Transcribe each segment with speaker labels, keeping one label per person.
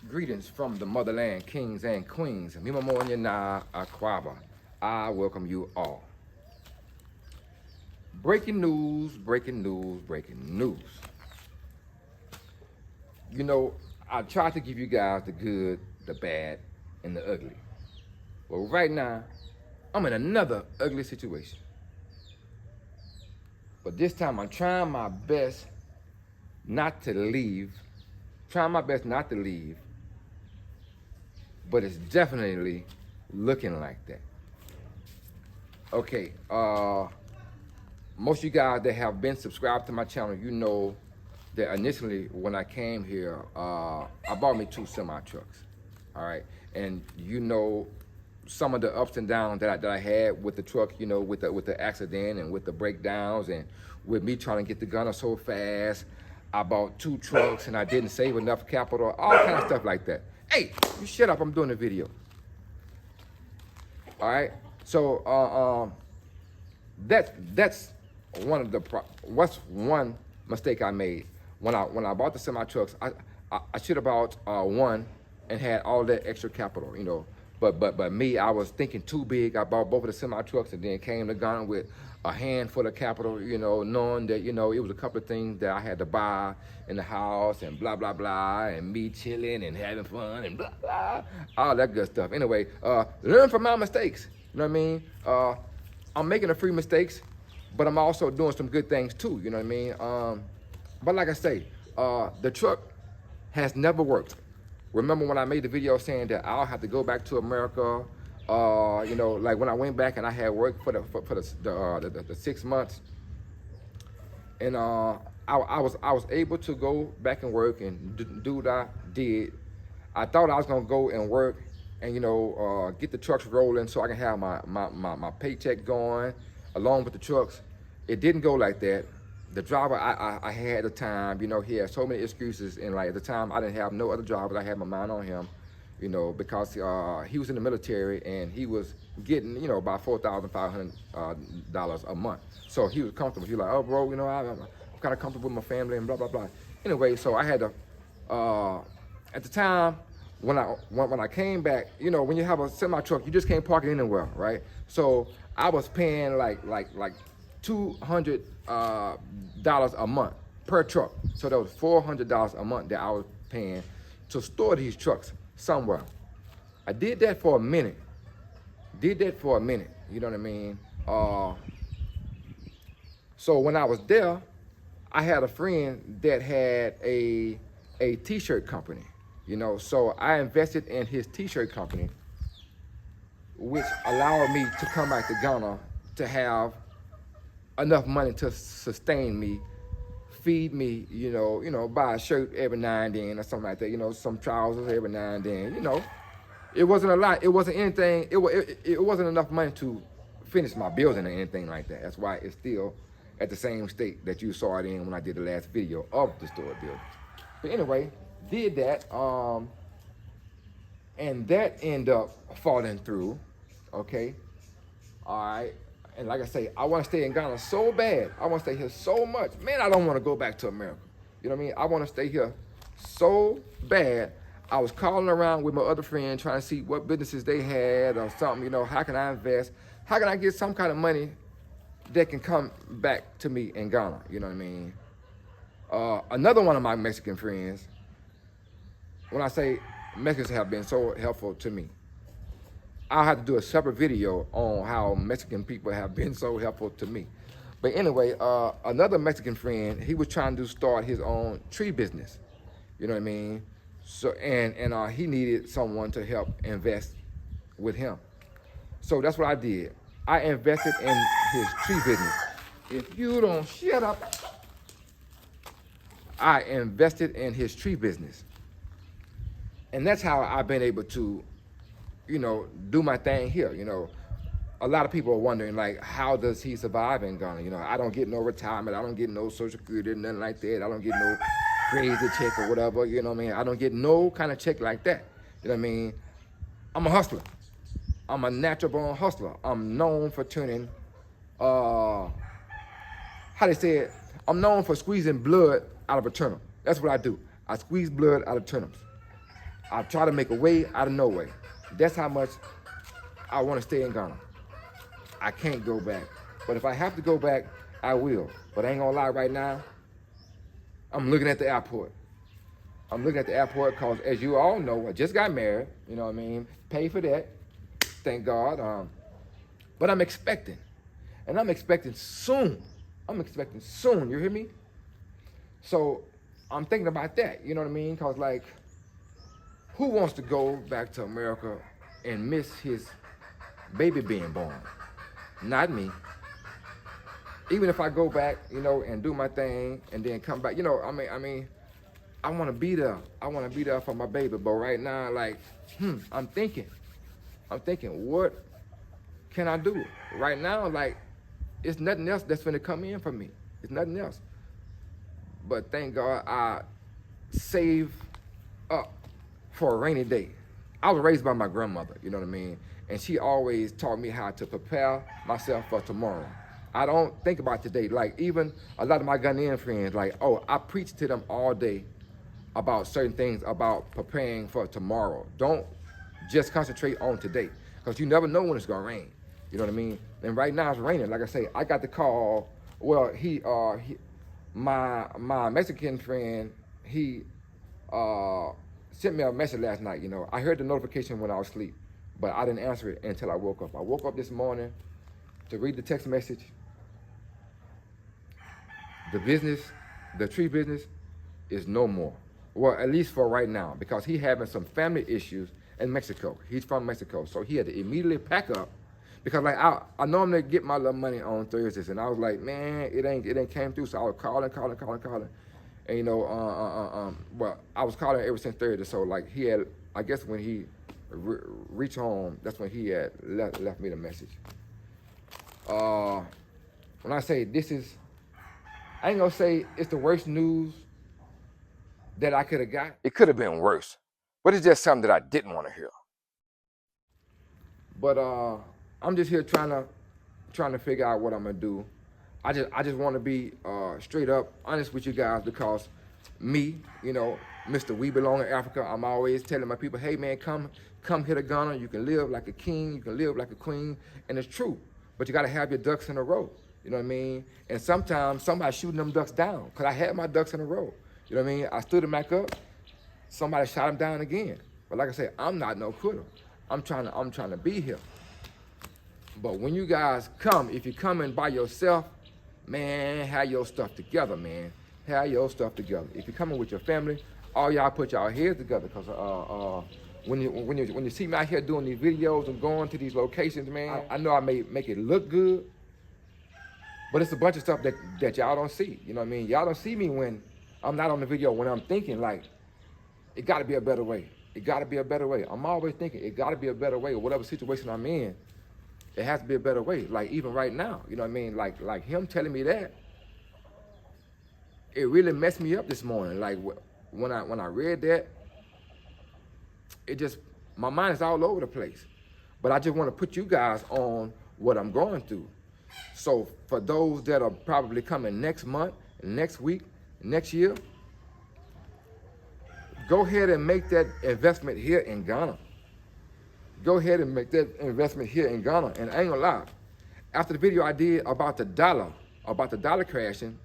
Speaker 1: Greetings from the motherland, kings and queens. Mimamonya na Akwaba. I welcome you all. Breaking news, breaking news, breaking news. You know, I try to give you guys the good, the bad, and the ugly. Well, right now, I'm in another ugly situation. But this time, I'm trying my best not to leave. Trying my best not to leave. But it's definitely looking like that. Okay, most of you guys that have been subscribed to my channel, you know that initially when I came here, I bought me 2 semi trucks. All right, and you know some of the ups and downs that I had with the truck, you know, with the accident and with the breakdowns and with me trying to get the gunner so fast. I bought 2 trucks and I didn't save enough capital, all kind of stuff like that. Hey, you shut up, I'm doing a video. All right, so that's one mistake I made when I bought the semi trucks. I should have bought one and had all that extra capital, you know. But me, I was thinking too big. I bought both of the semi trucks and then came to Ghana with a handful of capital, you know, knowing that, you know, it was a couple of things that I had to buy in the house and blah, blah, blah, and me chilling and having fun and blah, blah, all that good stuff. Anyway, learn from my mistakes, you know what I mean? I'm making a few mistakes, but I'm also doing some good things too, you know what I mean? But like I say, the truck has never worked. Remember when I made the video saying that I'll have to go back to America, you know, like when I went back and I had work for the 6 months, and I was able to go back and work and do what I did. I thought I was gonna go and work and, you know, get the trucks rolling so I can have my paycheck going along with the trucks. It didn't go like that. The driver I had at the time, you know, he had so many excuses, and like at the time I didn't have no other drivers. I had my mind on him, you know, because he was in the military and he was getting, you know, about $4,500 a month. So he was comfortable. He was like, oh, bro, you know, I'm kind of comfortable with my family and blah, blah, blah. Anyway, so I had to, at the time, when I came back, you know, when you have a semi truck, you just can't park it anywhere, right? So I was paying like $200 a month per truck. So that was $400 a month that I was paying to store these trucks somewhere. I did that for a minute. You know what I mean? So when I was there, I had a friend that had a t-shirt company, you know, so I invested in his t-shirt company, which allowed me to come back to Ghana to have enough money to sustain me, feed me, you know, buy a shirt every now and then or something like that, you know, some trousers every now and then, you know. It wasn't a lot. It wasn't anything. It wasn't enough money to finish my building or anything like that. That's why it's still at the same state that you saw it in when I did the last video of the store building. But anyway, did that, and that ended up falling through, okay? All right. And like I say, I want to stay in Ghana so bad. I want to stay here so much. Man, I don't want to go back to America. You know what I mean? I want to stay here so bad. I was calling around with my other friend trying to see what businesses they had or something, you know, how can I invest? How can I get some kind of money that can come back to me in Ghana? You know what I mean? Another one of my Mexican friends, when I say Mexicans have been so helpful to me, I'll have to do a separate video on how Mexican people have been so helpful to me. But anyway, another Mexican friend, he was trying to start his own tree business. You know what I mean? So and he needed someone to help invest with him. So that's what I did. I invested in his tree business. If you don't shut up, I invested in his tree business. And that's how I've been able to, you know, do my thing here. You know, a lot of people are wondering, like, how does he survive in Ghana? You know, I don't get no retirement. I don't get no social security, nothing like that. I don't get no crazy check or whatever. You know what I mean? I don't get no kind of check like that. You know what I mean? I'm a hustler. I'm a natural born hustler. I'm known for turning, how they say it? I'm known for squeezing blood out of a turnip. That's what I do. I squeeze blood out of turnips. I try to make a way out of no way. That's how much I want to stay in Ghana. I can't go back. But if I have to go back, I will. But I ain't gonna lie right now, I'm looking at the airport. I'm looking at the airport because, as you all know, I just got married. You know what I mean? Pay for that. Thank God. But I'm expecting. And I'm expecting soon. I'm expecting soon. You hear me? So I'm thinking about that. You know what I mean? Because, like, who wants to go back to America and miss his baby being born? Not me. Even if I go back, you know, and do my thing and then come back, you know, I mean, I want to be there. I want to be there for my baby. But right now, like, I'm thinking, what can I do? Right now, like, it's nothing else that's gonna come in for me. It's nothing else. But thank God I saved up for a rainy day. I was raised by my grandmother, you know what I mean? And she always taught me how to prepare myself for tomorrow. I don't think about today. Like, even a lot of my Ghanaian friends, like, oh, I preach to them all day about certain things about preparing for tomorrow. Don't just concentrate on today, because you never know when it's gonna rain. You know what I mean? And right now it's raining. Like I say, I got the call. Well, my Mexican friend, he sent me a message last night. You know, I heard the notification when I was asleep, but I didn't answer it until I woke up. I woke up this morning to read the text message. The tree business is no more. Well, at least for right now, because he having some family issues in Mexico. He's from Mexico, so he had to immediately pack up. Because like I normally get my little money on Thursdays, and I was like, man, it ain't came through. So I was calling, and you know, well, I was calling ever since Thursday. So like he had, I guess when he reached home, that's when he had left me the message. When I say this is, I ain't gonna say it's the worst news that I could have got. It could have been worse, but it's just something that I didn't want to hear. But I'm just here trying to figure out what I'm gonna do. I just want to be straight up honest with you guys, because me, you know, Mr. We Belong in Africa, I'm always telling my people, hey man, come here to Ghana. You can live like a king, you can live like a queen, and it's true. But you gotta have your ducks in a row. You know what I mean? And sometimes somebody's shooting them ducks down, because I had my ducks in a row. You know what I mean? I stood them back up, somebody shot them down again. But like I said, I'm not no quitter. I'm trying to be here. But when you guys come, if you're coming by yourself, man, have your stuff together, man. Have your stuff together. If you're coming with your family, all y'all put y'all heads together, because when you see me out here doing these videos and going to these locations, man, I know I may make it look good, but it's a bunch of stuff that y'all don't see. You know what I mean? Y'all don't see me when I'm not on the video, when I'm thinking like, it gotta be a better way. It gotta be a better way. I'm always thinking it gotta be a better way. Whatever situation I'm in, it has to be a better way. Like even right now, you know what I mean? Like him telling me that, it really messed me up this morning. Like when I read that, it just, my mind is all over the place. But I just want to put you guys on what I'm going through. So for those that are probably coming next month, next week, next year, go ahead and make that investment here in Ghana. Go ahead and make that investment here in Ghana. And I ain't gonna lie, after the video I did about the dollar crashing,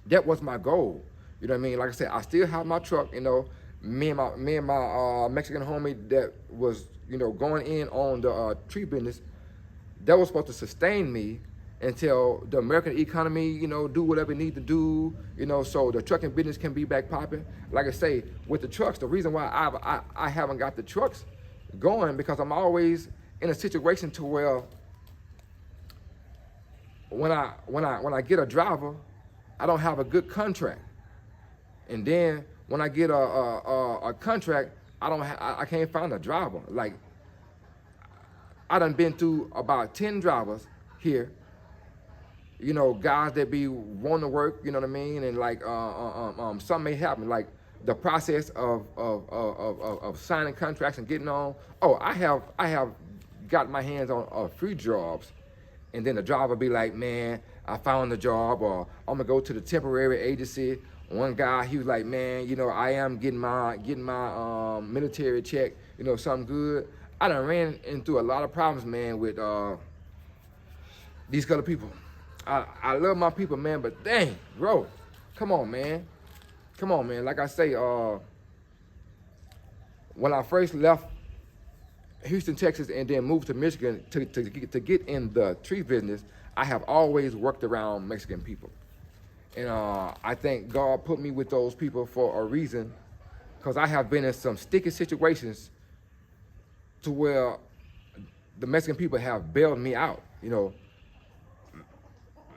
Speaker 1: that was my goal. You know what I mean? Like I said, I still have my truck, you know, me and my Mexican homie that was, you know, going in on the tree business, that was supposed to sustain me until the American economy, you know, do whatever it needs to do, you know, so the trucking business can be back popping. Like I say, with the trucks, the reason why I haven't got the trucks going, because I'm always in a situation to where when I get a driver, I don't have a good contract, and then when I get a contract, I can't find a driver. Like I done been through about 10 drivers here, you know, guys that be wanting to work, you know what I mean, and like something may happen, like the process of signing contracts and getting on. Oh, I have got my hands on a few jobs, and then the driver be like, man, I found the job, or I'm gonna go to the temporary agency, One guy, he was like, man, I am getting my military check, something good. I done ran into a lot of problems, man, with these color people. I love my people, man, but dang, bro, come on, man. Come on, man. Like I say, when I first left Houston, Texas, and then moved to Michigan to get in the tree business, I have always worked around Mexican people. And I think God put me with those people for a reason, because I have been in some sticky situations to where the Mexican people have bailed me out.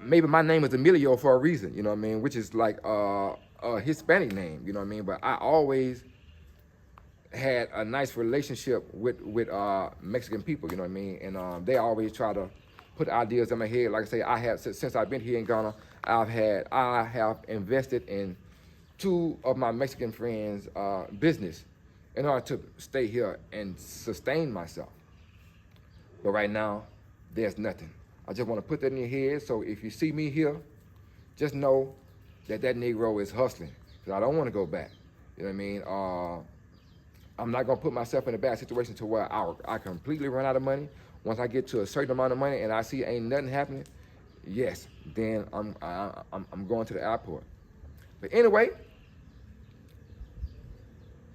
Speaker 1: Maybe my name is Emilio for a reason, you know what I mean, which is like a Hispanic name, you know what I mean. But I always had a nice relationship with Mexican people, you know what I mean. And they always try to put ideas in my head. Like I say, I have since I've been here in Ghana, I have invested in 2 of my Mexican friends' business in order to stay here and sustain myself. But right now, there's nothing. I just want to put that in your head. So if you see me here, just know that Negro is hustling, because I don't want to go back. You know what I mean? I'm not gonna put myself in a bad situation to where I completely run out of money. Once I get to a certain amount of money and I see ain't nothing happening, yes, then I'm going to the airport. But anyway,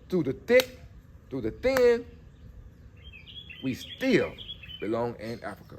Speaker 1: through the thick, through the thin, we still belong in Africa.